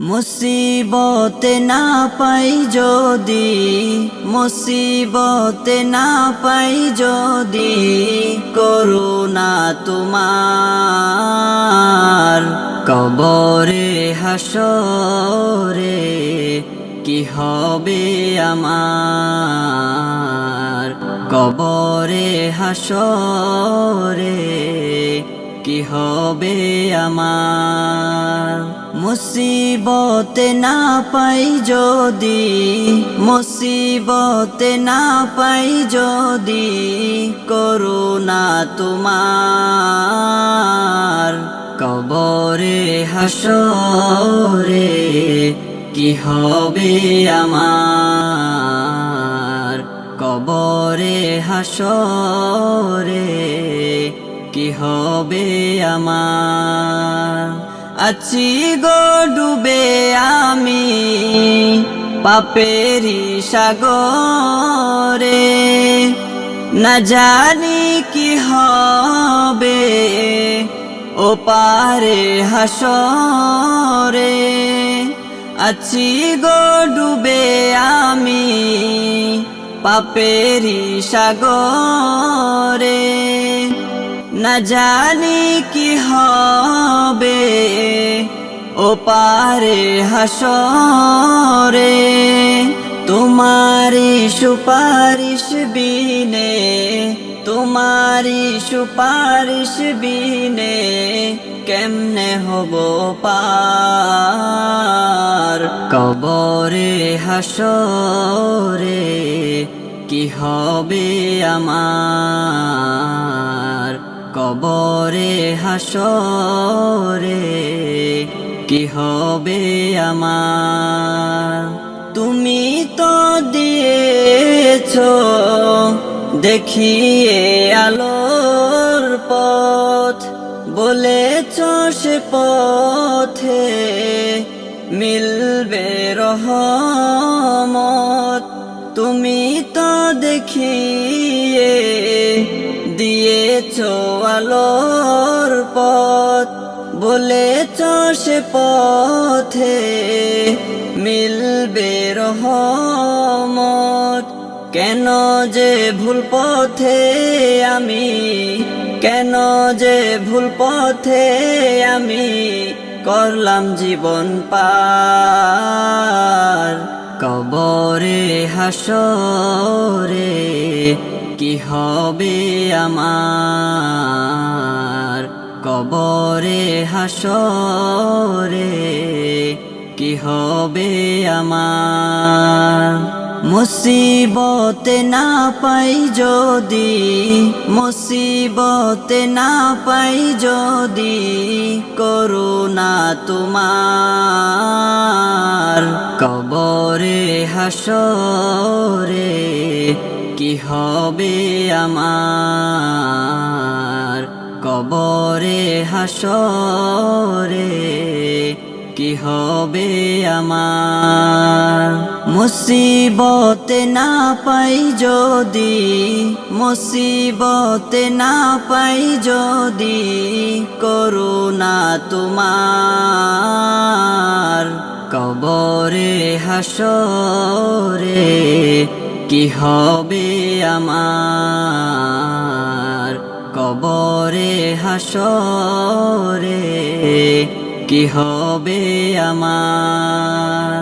মুসিবতে না পাই যদি, মুসিবতে না পাই যদি, করুণা তোমার কবরে হাসরে কি হবে আমার, কবরে হাসরে কি হবে আমার। মুসিবতে না পাই যদি, মুসিবতে না পাই যদি, করুণা তোমার কবরে হাসরে কি হবে আমার, কবরে হাসরে কি হবে আমার। আছি গো ডুবে আমি পাপেরি সাগরে, না জানি কি হবে ও পারে হাসরে। আছি গো ডুবে আমি পাপেরি সাগরে, না জানি কি হবে ও পারে হাসরে। তোমারি সুপারিশ বিনে, তোমারি সুপারিশ বিনে কেমনে হব পার, কবরে হাসরে কি হবে আমার, কবরে হাসরে কি হবে আমার। তুমি তো দিয়েছো দেখিয়ে আলোর পথ, বলেছো সে পথে মিলবে রহমত। তুমি তো দেখিয়ে দিয়েছো আলোর পথ, বলেছো সে পথে মিলবে রহমত। কেন যে ভুল পথে আমি, কেন যে ভুল পথে আমি করলাম জীবন পার, কবরে হাসরে কি হবে আমার, কবরে হাসরে কি হবে আমার। মুসিবতে না পাই যদি, মুসিবতে না পাই যদি, করুণা তোমার কবরে হাসরে কি হবে আমার, কবরে হাসরে কি হবে আমার। মুসিবতে না পাই যদি, মুসিবতে না পাই যদি, করুণা তোমার কবরে হাসরে কি হবে আমার, কবরে হাসরে কি হবে আমার।